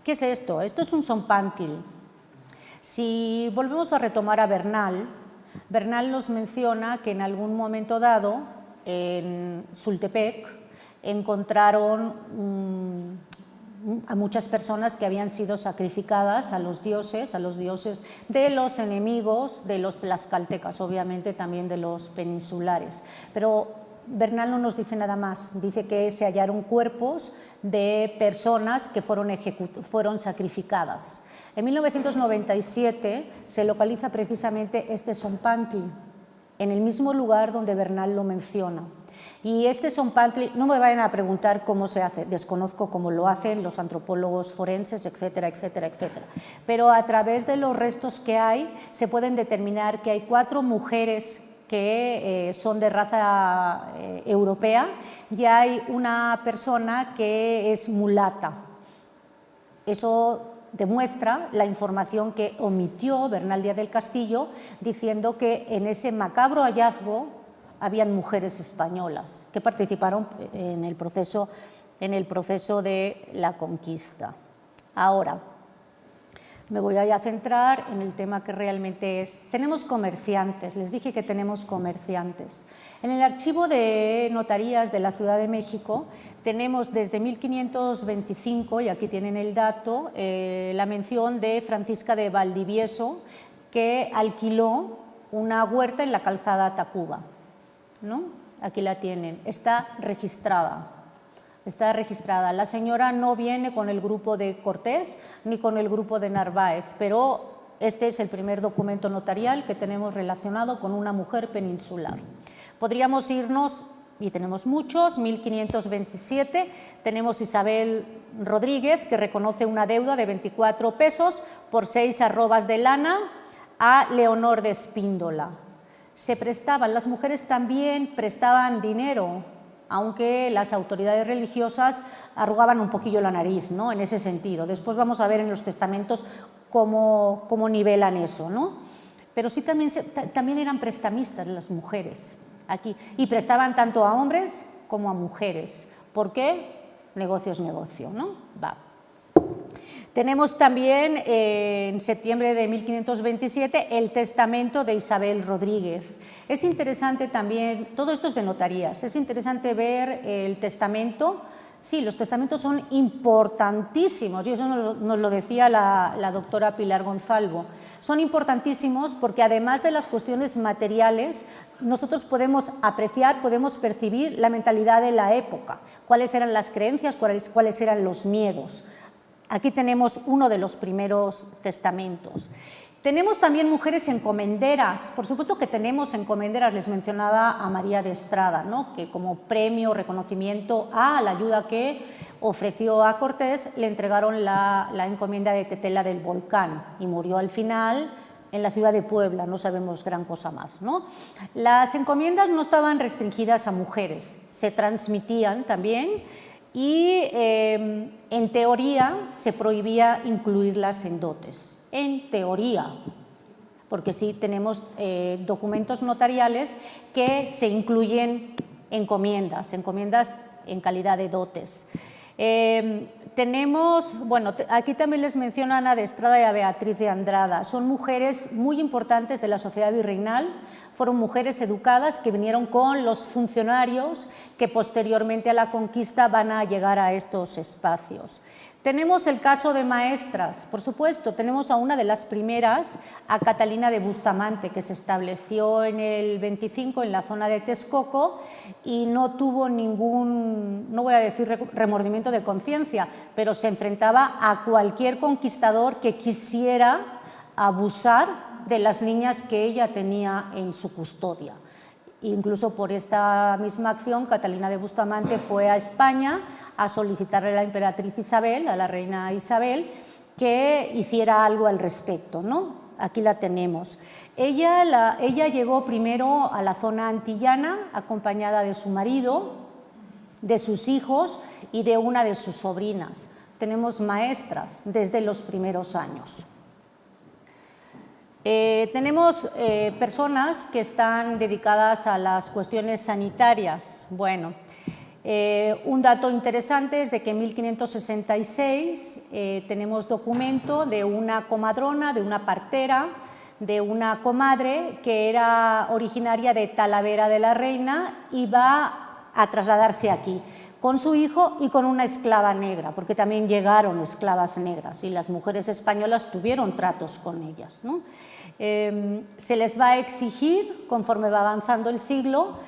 [SPEAKER 1] ¿Qué es esto? Esto es un sompántil. Si volvemos a retomar a Bernal, Bernal nos menciona que en algún momento dado, en Sultepec, encontraron a muchas personas que habían sido sacrificadas a los dioses de los enemigos de los tlaxcaltecas, obviamente también de los peninsulares. Pero Bernal no nos dice nada más, dice que se hallaron cuerpos de personas que fueron sacrificadas. En 1997 se localiza precisamente este sompantli, en el mismo lugar donde Bernal lo menciona. Y este sompantli, no me vayan a preguntar cómo se hace, desconozco cómo lo hacen los antropólogos forenses, etcétera, etcétera, etcétera. Pero a través de los restos que hay, se pueden determinar que hay 4 mujeres que son de raza europea y hay una persona que es mulata. Eso demuestra la información que omitió Bernal Díaz del Castillo, diciendo que en ese macabro hallazgo habían mujeres españolas que participaron en el proceso de la conquista. Ahora, me voy a centrar en el tema que realmente es. Tenemos comerciantes, les dije que tenemos comerciantes. En el archivo de notarías de la Ciudad de México tenemos desde 1525, y aquí tienen el dato, la mención de Francisca de Valdivieso, que alquiló una huerta en la calzada Tacuba, ¿no? Aquí la tienen, está registrada. Está registrada. La señora no viene con el grupo de Cortés ni con el grupo de Narváez, pero este es el primer documento notarial que tenemos relacionado con una mujer peninsular. Podríamos irnos, y tenemos muchos, 1527, tenemos Isabel Rodríguez, que reconoce una deuda de 24 pesos por 6 arrobas de lana a Leonor de Espíndola. Se prestaban, las mujeres también prestaban dinero, aunque las autoridades religiosas arrugaban un poquillo la nariz, ¿no? En ese sentido. Después vamos a ver en los testamentos cómo nivelan eso, ¿no? Pero sí también eran prestamistas las mujeres aquí, y prestaban tanto a hombres como a mujeres. ¿Por qué? Negocio es negocio, ¿no? Va. Tenemos también en septiembre de 1527 el testamento de Isabel Rodríguez. Es interesante también, todo esto es de notarías, es interesante ver el testamento. Sí, los testamentos son importantísimos, y eso nos lo decía la doctora Pilar Gonzalvo. Son importantísimos porque además de las cuestiones materiales, nosotros podemos apreciar, podemos percibir la mentalidad de la época, cuáles eran las creencias, cuáles eran los miedos. Aquí tenemos uno de los primeros testamentos. Tenemos también mujeres encomenderas, por supuesto que tenemos encomenderas, les mencionaba a María de Estrada, ¿no? Que como premio, reconocimiento a la ayuda que ofreció a Cortés, le entregaron la encomienda de Tetela del Volcán y murió al final en la ciudad de Puebla, no sabemos gran cosa más, ¿no? Las encomiendas no estaban restringidas a mujeres, se transmitían también, y en teoría se prohibía incluirlas en dotes, en teoría, porque sí tenemos documentos notariales que se incluyen encomiendas en calidad de dotes. Tenemos, bueno, aquí también les menciono a Ana de Estrada y a Beatriz de Andrada, son mujeres muy importantes de la sociedad virreinal, fueron mujeres educadas que vinieron con los funcionarios que posteriormente a la conquista van a llegar a estos espacios. Tenemos el caso de maestras, por supuesto, tenemos a una de las primeras, a Catalina de Bustamante, que se estableció en el 25 en la zona de Texcoco y no tuvo ningún, no voy a decir remordimiento de conciencia, pero se enfrentaba a cualquier conquistador que quisiera abusar de las niñas que ella tenía en su custodia. Incluso por esta misma acción, Catalina de Bustamante fue a España a solicitarle a la emperatriz Isabel, a la reina Isabel, que hiciera algo al respecto, ¿no? Aquí la tenemos. Ella llegó primero a la zona antillana, acompañada de su marido, de sus hijos y de una de sus sobrinas. Tenemos maestras desde los primeros años. Tenemos personas que están dedicadas a las cuestiones sanitarias. Bueno, un dato interesante es de que en 1566 tenemos documento de una comadrona, de una partera, de una comadre que era originaria de Talavera de la Reina y va a trasladarse aquí con su hijo y con una esclava negra, porque también llegaron esclavas negras y las mujeres españolas tuvieron tratos con ellas, ¿no? Se les va a exigir, conforme va avanzando el siglo,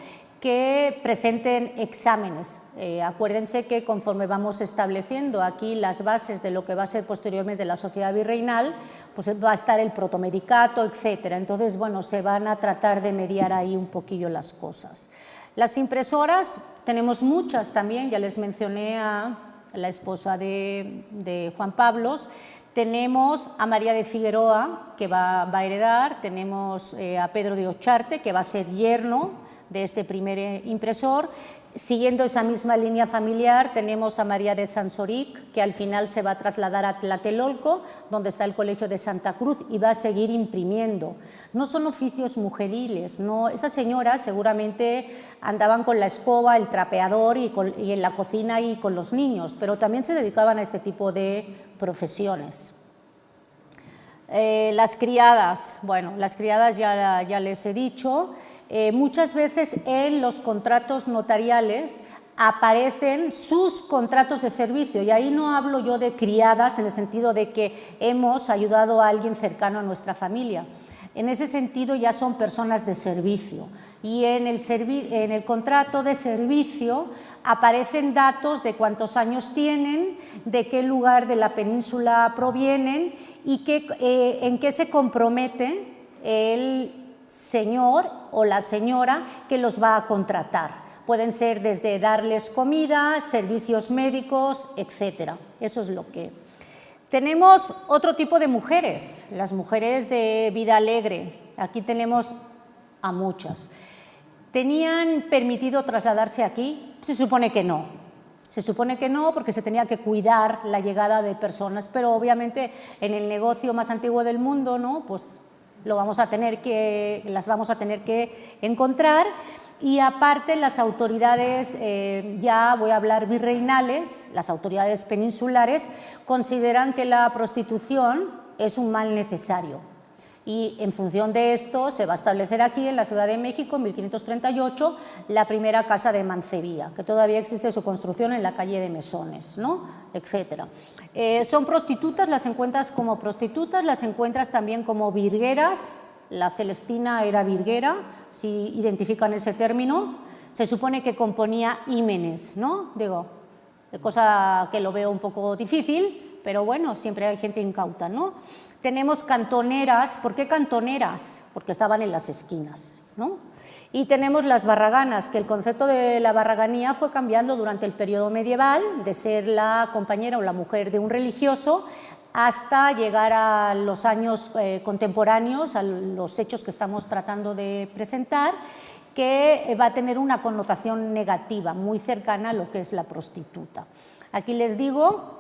[SPEAKER 1] que presenten exámenes. Acuérdense que conforme vamos estableciendo aquí las bases de lo que va a ser posteriormente la sociedad virreinal, pues va a estar el protomedicato, etcétera. Entonces, bueno, se van a tratar de mediar ahí un poquillo las cosas. Las impresoras, tenemos muchas también, ya les mencioné a la esposa de Juan Pablos. Tenemos a María de Figueroa, que va a heredar, tenemos a Pedro de Ocharte, que va a ser yerno de este primer impresor. Siguiendo esa misma línea familiar, tenemos a María de Sansoric, que al final se va a trasladar a Tlatelolco, donde está el Colegio de Santa Cruz, y va a seguir imprimiendo. No son oficios mujeriles, no. Estas señoras seguramente andaban con la escoba, el trapeador y en la cocina y con los niños, pero también se dedicaban a este tipo de profesiones. Las criadas, bueno, las criadas ya les he dicho. Muchas veces en los contratos notariales aparecen sus contratos de servicio, y ahí no hablo yo de criadas en el sentido de que hemos ayudado a alguien cercano a nuestra familia. En ese sentido ya son personas de servicio, y en el contrato de servicio aparecen datos de cuántos años tienen, de qué lugar de la península provienen y en qué se compromete el señor o la señora que los va a contratar. Pueden ser desde darles comida, servicios médicos, etcétera. Eso es lo que... Tenemos otro tipo de mujeres, las mujeres de vida alegre. Aquí tenemos a muchas. ¿Tenían permitido trasladarse aquí? Se supone que no. Se supone que no, porque se tenía que cuidar la llegada de personas, pero obviamente en el negocio más antiguo del mundo, ¿no? Pues las vamos a tener que encontrar. Y aparte las autoridades, ya voy a hablar virreinales, las autoridades peninsulares consideran que la prostitución es un mal necesario, y en función de esto se va a establecer aquí en la Ciudad de México en 1538 la primera casa de mancebía, que todavía existe su construcción en la calle de Mesones, ¿no? Etcétera. Son prostitutas, las encuentras como prostitutas, las encuentras también como virgueras. La Celestina era virguera, si identifican ese término. Se supone que componía ímenes, ¿no? Digo, cosa que lo veo un poco difícil, pero bueno, siempre hay gente incauta, ¿no? Tenemos cantoneras. ¿Por qué cantoneras? Porque estaban en las esquinas, ¿no? Y tenemos las barraganas, que el concepto de la barraganía fue cambiando durante el periodo medieval, de ser la compañera o la mujer de un religioso, hasta llegar a los años contemporáneos, a los hechos que estamos tratando de presentar, que va a tener una connotación negativa, muy cercana a lo que es la prostituta. Aquí les digo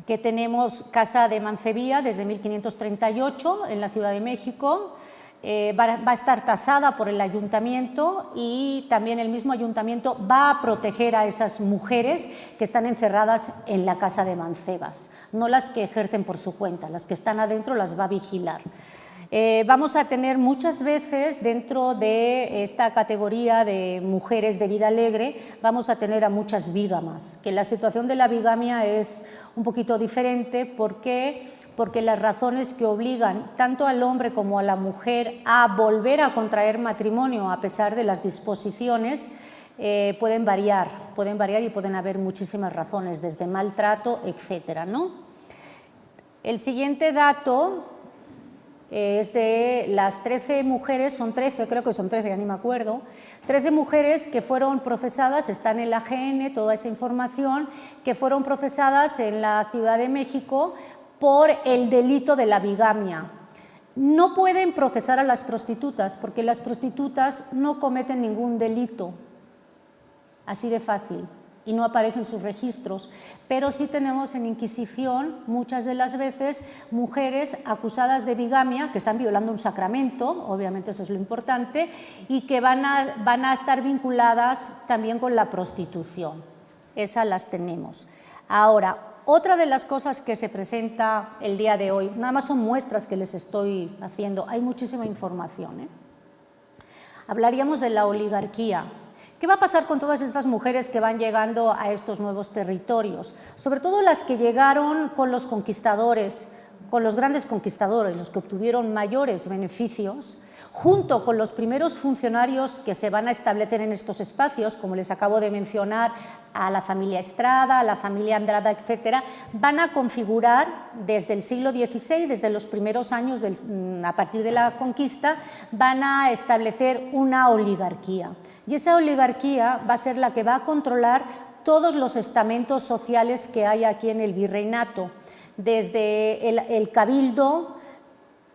[SPEAKER 1] que tenemos casa de mancebía desde 1538 en la Ciudad de México. Va a estar tasada por el ayuntamiento, y también el mismo ayuntamiento va a proteger a esas mujeres que están encerradas en la casa de mancebas, no las que ejercen por su cuenta, las que están adentro las va a vigilar. Vamos a tener muchas veces dentro de esta categoría de mujeres de vida alegre, vamos a tener a muchas vígamas, que la situación de la bigamia es un poquito diferente. Porque las razones que obligan tanto al hombre como a la mujer a volver a contraer matrimonio a pesar de las disposiciones pueden variar y pueden haber muchísimas razones, desde maltrato, etcétera, ¿no? El siguiente dato es de las 13 mujeres, son 13, creo que son 13, ya ni me acuerdo, 13 mujeres que fueron procesadas, están en la AGN toda esta información, que fueron procesadas en la Ciudad de México por el delito de la bigamia. No pueden procesar a las prostitutas porque las prostitutas no cometen ningún delito, así de fácil, y no aparecen sus registros, pero sí tenemos en Inquisición muchas de las veces mujeres acusadas de bigamia que están violando un sacramento, obviamente eso es lo importante, y que van a estar vinculadas también con la prostitución. Esas las tenemos. Ahora, otra de las cosas que se presenta el día de hoy, nada más son muestras que les estoy haciendo, hay muchísima información, Hablaríamos de la oligarquía. ¿Qué va a pasar con todas estas mujeres que van llegando a estos nuevos territorios? Sobre todo las que llegaron con los conquistadores, con los grandes conquistadores, los que obtuvieron mayores beneficios, junto con los primeros funcionarios que se van a establecer en estos espacios, como les acabo de mencionar, a la familia Estrada, a la familia Andrada, etcétera, van a configurar desde el siglo XVI, desde los primeros años, a partir de la conquista, van a establecer una oligarquía. Y esa oligarquía va a ser la que va a controlar todos los estamentos sociales que hay aquí en el virreinato, desde el cabildo.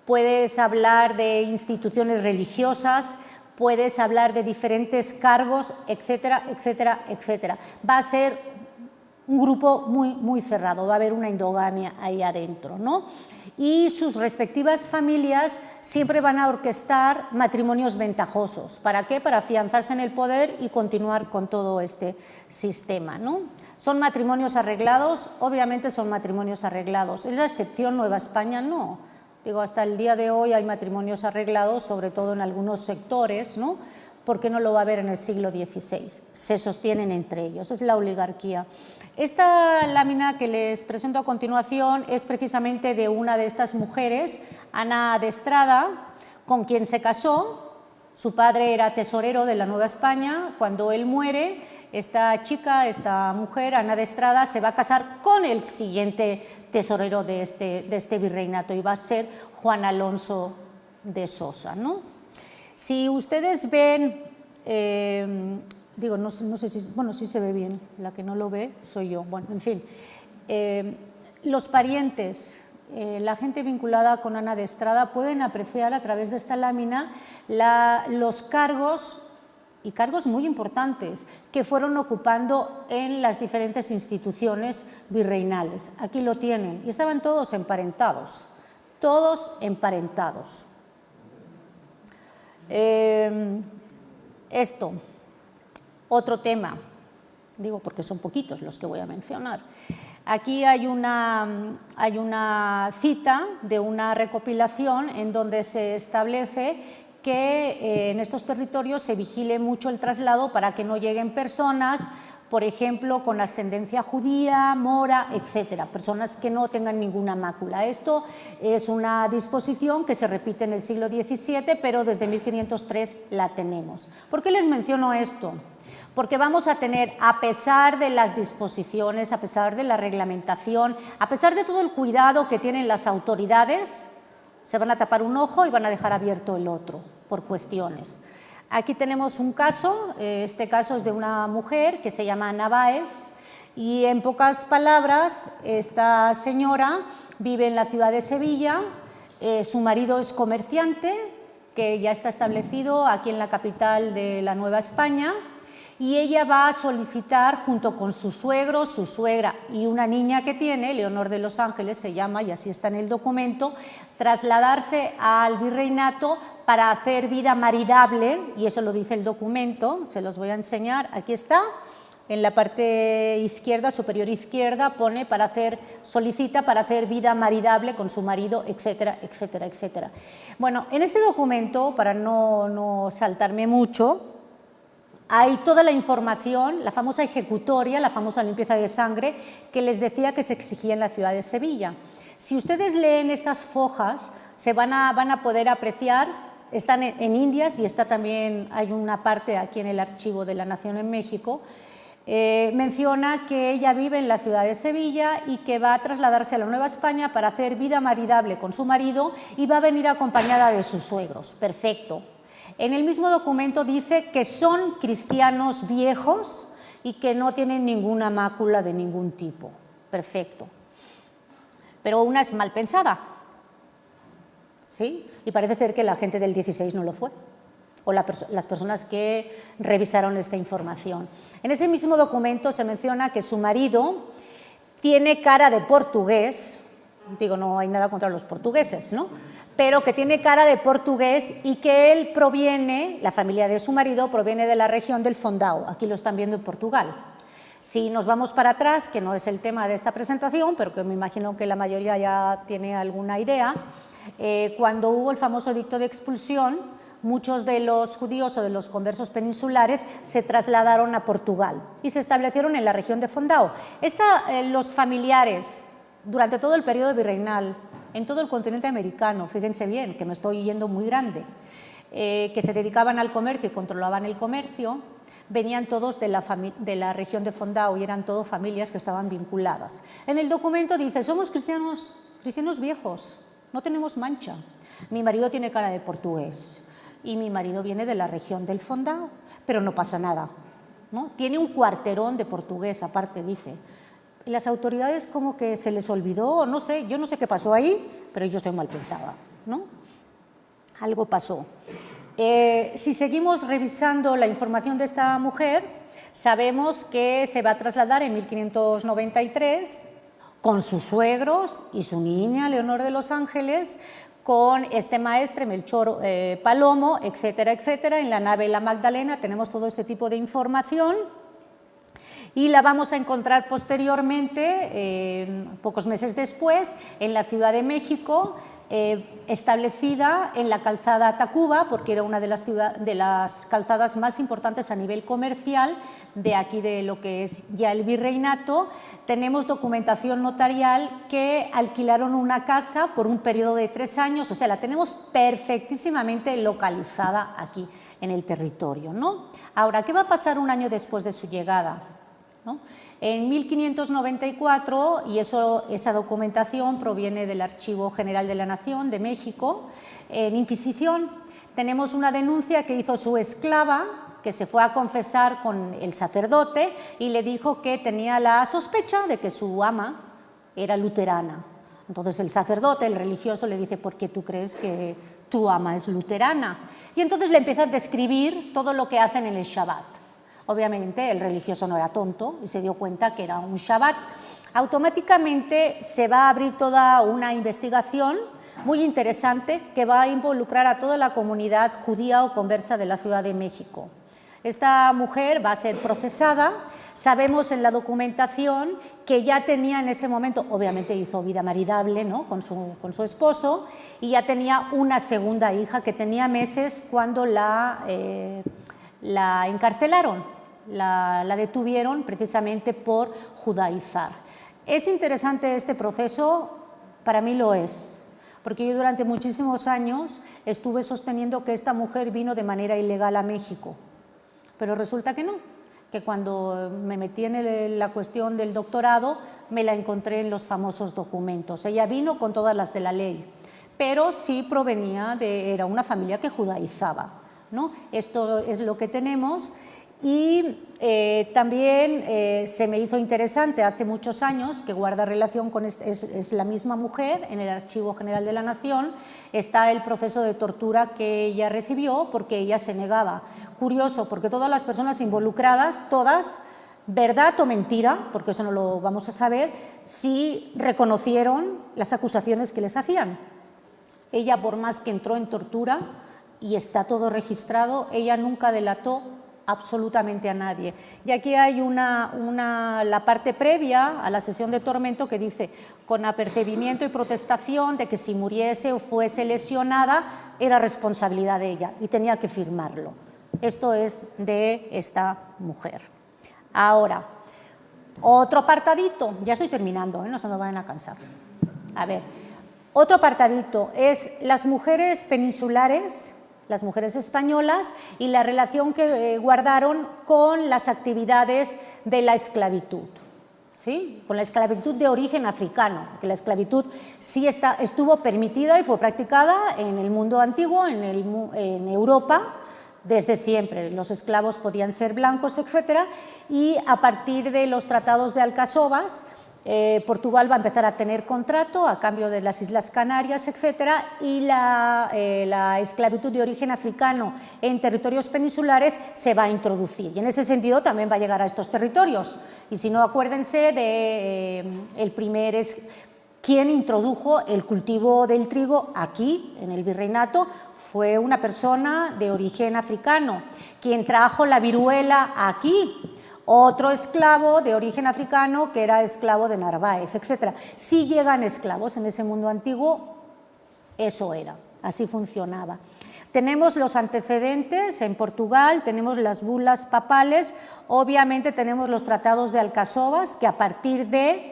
[SPEAKER 1] Puedes hablar de instituciones religiosas, puedes hablar de diferentes cargos, etcétera, etcétera, etcétera. Va a ser un grupo muy cerrado, va a haber una endogamia ahí adentro, ¿no? Y sus respectivas familias siempre van a orquestar matrimonios ventajosos. ¿Para qué? Para afianzarse en el poder y continuar con todo este sistema, ¿no? ¿Son matrimonios arreglados? Obviamente son matrimonios arreglados. ¿Es la excepción Nueva España? No. Digo, hasta el día de hoy hay matrimonios arreglados, sobre todo en algunos sectores, ¿no? ¿Por qué no lo va a haber en el siglo XVI? Se sostienen entre ellos, es la oligarquía. Esta lámina que les presento a continuación es precisamente de una de estas mujeres, Ana de Estrada, con quien se casó. Su padre era tesorero de la Nueva España. Cuando él muere, esta chica, esta mujer, Ana de Estrada, se va a casar con el siguiente tesorero de este virreinato y va a ser Juan Alonso de Sosa, ¿no? Si ustedes ven, digo, no sé si, bueno, sí se ve bien, la que no lo ve soy yo, bueno, en fin, los parientes, la gente vinculada con Ana de Estrada pueden apreciar a través de esta lámina los cargos, y cargos muy importantes, que fueron ocupando en las diferentes instituciones virreinales. Aquí lo tienen, y estaban todos emparentados, todos emparentados. Esto, otro tema, digo porque son poquitos los que voy a mencionar. Aquí hay una cita de una recopilación en donde se establece que en estos territorios se vigile mucho el traslado para que no lleguen personas, por ejemplo, con ascendencia judía, mora, etcétera, personas que no tengan ninguna mácula. Esto es una disposición que se repite en el siglo XVII, pero desde 1503 la tenemos. ¿Por qué les menciono esto? Porque vamos a tener, a pesar de las disposiciones, a pesar de la reglamentación, a pesar de todo el cuidado que tienen las autoridades, se van a tapar un ojo y van a dejar abierto el otro por cuestiones. Aquí tenemos un caso, este caso es de una mujer que se llama Ana Báez y en pocas palabras esta señora vive en la ciudad de Sevilla, su marido es comerciante que ya está establecido aquí en la capital de la Nueva España y ella va a solicitar junto con su suegro, su suegra y una niña que tiene, Leonor de los Ángeles se llama y así está en el documento, trasladarse al virreinato para hacer vida maridable, y eso lo dice el documento, se los voy a enseñar, aquí está, en la parte izquierda, superior izquierda, pone solicita para hacer vida maridable con su marido, etcétera, etcétera, etcétera. Bueno, en este documento, para no saltarme mucho, hay toda la información, la famosa ejecutoria, la famosa limpieza de sangre, que les decía que se exigía en la ciudad de Sevilla. Si ustedes leen estas fojas, se van a poder apreciar, están en Indias y está también, hay una parte aquí en el Archivo de la Nación en México, menciona que ella vive en la ciudad de Sevilla y que va a trasladarse a la Nueva España para hacer vida maridable con su marido y va a venir acompañada de sus suegros. Perfecto. En el mismo documento dice que son cristianos viejos y que no tienen ninguna mácula de ningún tipo. Perfecto. Pero una es mal pensada, ¿sí? Y parece ser que la gente del 16 no lo fue, o las personas que revisaron esta información. En ese mismo documento se menciona que su marido tiene cara de portugués, digo, no hay nada contra los portugueses, ¿no? Pero que tiene cara de portugués y que él proviene, la familia de su marido proviene de la región del Fondao, aquí lo están viendo en Portugal. Si nos vamos para atrás, que no es el tema de esta presentación, pero que me imagino que la mayoría ya tiene alguna idea, cuando hubo el famoso edicto de expulsión, muchos de los judíos o de los conversos peninsulares se trasladaron a Portugal y se establecieron en la región de Fondao. Los familiares, durante todo el periodo virreinal, en todo el continente americano, fíjense bien, que me estoy yendo muy grande, que se dedicaban al comercio y controlaban el comercio, venían todos de la región de Fondao y eran todo familias que estaban vinculadas. En el documento dice, somos cristianos viejos, no tenemos mancha. Mi marido tiene cara de portugués y mi marido viene de la región del Fondao, pero no pasa nada, ¿no? Tiene un cuarterón de portugués aparte, dice. Y las autoridades como que se les olvidó, no sé, yo no sé qué pasó ahí, pero yo estoy mal pensada, ¿no? Algo pasó. Si seguimos revisando la información de esta mujer, sabemos que se va a trasladar en 1593 con sus suegros y su niña, Leonor de los Ángeles, con este maestre Melchor Palomo, etcétera, etcétera. En la nave La Magdalena tenemos todo este tipo de información y la vamos a encontrar posteriormente, pocos meses después, en la Ciudad de México, establecida en la calzada Tacuba, porque era una de las calzadas más importantes a nivel comercial de aquí, de lo que es ya el virreinato. Tenemos documentación notarial que alquilaron una casa por un periodo de 3 años, o sea, la tenemos perfectísimamente localizada aquí en el territorio, ¿no? Ahora, ¿qué va a pasar un año después de su llegada? ¿No? En 1594, y esa documentación proviene del Archivo General de la Nación de México, en Inquisición tenemos una denuncia que hizo su esclava, que se fue a confesar con el sacerdote y le dijo que tenía la sospecha de que su ama era luterana. Entonces el sacerdote, el religioso, le dice: ¿por qué tú crees que tu ama es luterana? Y entonces le empieza a describir todo lo que hacen en el Shabbat. Obviamente el religioso no era tonto y se dio cuenta que era un Shabbat. Automáticamente se va a abrir toda una investigación muy interesante que va a involucrar a toda la comunidad judía o conversa de la Ciudad de México. Esta mujer va a ser procesada. Sabemos en la documentación que ya tenía en ese momento, obviamente hizo vida maridable, ¿no?, con su esposo, y ya tenía una segunda hija que tenía meses cuando la encarcelaron. La detuvieron precisamente por judaizar. ¿Es interesante este proceso? Para mí lo es, porque yo durante muchísimos años estuve sosteniendo que esta mujer vino de manera ilegal a México, pero resulta que no, que cuando me metí en la cuestión del doctorado me la encontré en los famosos documentos. Ella vino con todas las de la ley, pero sí era una familia que judaizaba, ¿no? Esto es lo que tenemos. Y también se me hizo interesante hace muchos años, que guarda relación con es la misma mujer, en el Archivo General de la Nación está el proceso de tortura que ella recibió porque ella se negaba. Curioso, porque todas las personas involucradas, todas, verdad o mentira, porque eso no lo vamos a saber, sí reconocieron las acusaciones que les hacían. Ella, por más que entró en tortura, y está todo registrado, ella nunca delató absolutamente a nadie. Y aquí hay la parte previa a la sesión de tormento que dice: con apercibimiento y protestación de que si muriese o fuese lesionada era responsabilidad de ella y tenía que firmarlo. Esto es de esta mujer. Ahora, otro apartadito, ya estoy terminando, no se me vayan a cansar. A ver, otro apartadito es las mujeres peninsulares, las mujeres españolas, y la relación que guardaron con las actividades de la esclavitud, ¿sí? Con la esclavitud de origen africano, que la esclavitud sí estuvo permitida y fue practicada en el mundo antiguo, en Europa, desde siempre. Los esclavos podían ser blancos, etcétera, y a partir de los tratados de Alcasovas, Portugal va a empezar a tener contrato a cambio de las Islas Canarias, etcétera, y la esclavitud de origen africano en territorios peninsulares se va a introducir, y en ese sentido también va a llegar a estos territorios. Y si no, acuérdense el primer quien introdujo el cultivo del trigo aquí en el virreinato fue una persona de origen africano. Quien trajo la viruela aquí, otro esclavo de origen africano que era esclavo de Narváez, etc. Si llegan esclavos en ese mundo antiguo, eso era, así funcionaba. Tenemos los antecedentes en Portugal, tenemos las bulas papales, obviamente tenemos los tratados de Alcasovas, que a partir de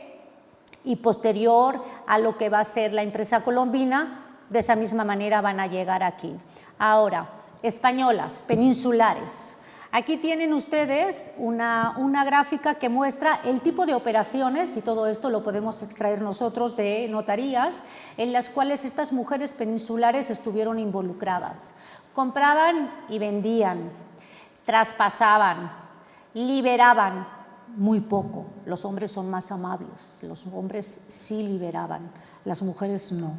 [SPEAKER 1] y posterior a lo que va a ser la impresa colombina, de esa misma manera van a llegar aquí. Ahora, españolas, peninsulares. Aquí tienen ustedes una gráfica que muestra el tipo de operaciones, y todo esto lo podemos extraer nosotros de notarías, en las cuales estas mujeres peninsulares estuvieron involucradas. Compraban y vendían, traspasaban, liberaban, muy poco. Los hombres son más amables, los hombres sí liberaban, las mujeres no.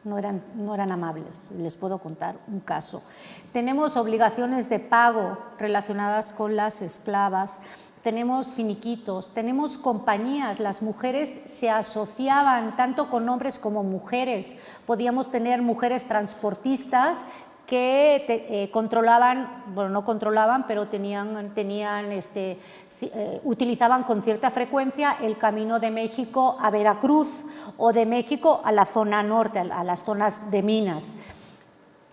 [SPEAKER 1] no eran amables. Les puedo contar un caso. Tenemos obligaciones de pago relacionadas con las esclavas, tenemos finiquitos, tenemos compañías, las mujeres se asociaban tanto con hombres como mujeres, podíamos tener mujeres transportistas que controlaban, bueno, no controlaban, pero utilizaban con cierta frecuencia el camino de México a Veracruz o de México a la zona norte, a las zonas de minas.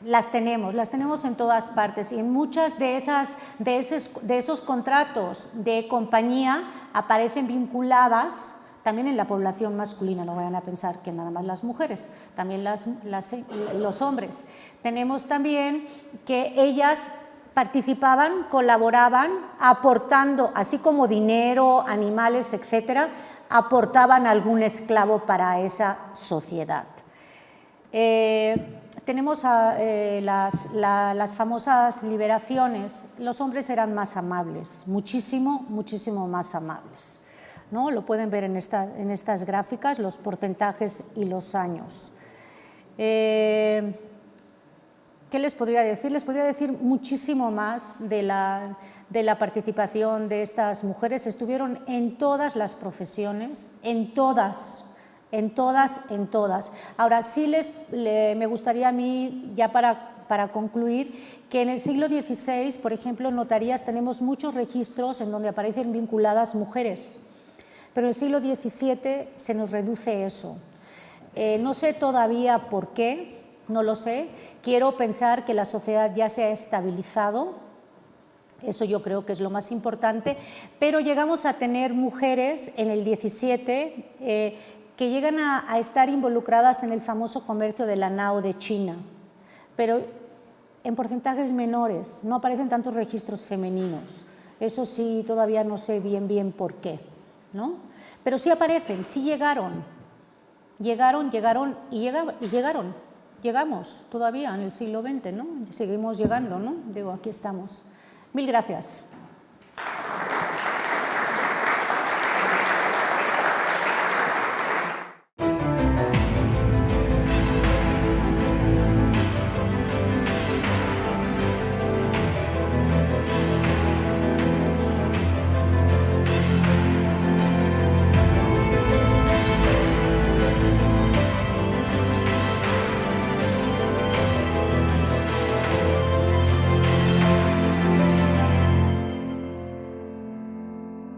[SPEAKER 1] Las tenemos en todas partes y en muchas de esos contratos de compañía aparecen vinculadas también en la población masculina, no vayan a pensar que nada más las mujeres, también los hombres. Tenemos también que ellas participaban, colaboraban, aportando, así como dinero, animales, etcétera, aportaban algún esclavo para esa sociedad. Tenemos las famosas liberaciones. Los hombres eran más amables, muchísimo, muchísimo más amables, ¿no? Lo pueden ver en estas gráficas, los porcentajes y los años. ¿Qué les podría decir? Les podría decir muchísimo más de la participación de estas mujeres. Estuvieron en todas las profesiones, en todas. Ahora sí me gustaría a mí, ya para concluir, que en el siglo XVI, por ejemplo, en notarías tenemos muchos registros en donde aparecen vinculadas mujeres, pero en el siglo XVII se nos reduce eso. No sé todavía por qué, no lo sé. Quiero pensar que la sociedad ya se ha estabilizado, eso yo creo que es lo más importante, pero llegamos a tener mujeres en el XVII que llegan a estar involucradas en el famoso comercio de la nao de China, pero en porcentajes menores, no aparecen tantos registros femeninos. Eso sí, todavía no sé bien por qué, ¿no? Pero sí aparecen, sí llegaron. Llegamos todavía en el siglo XX, ¿no? Seguimos llegando, ¿no? Digo, aquí estamos. Mil gracias.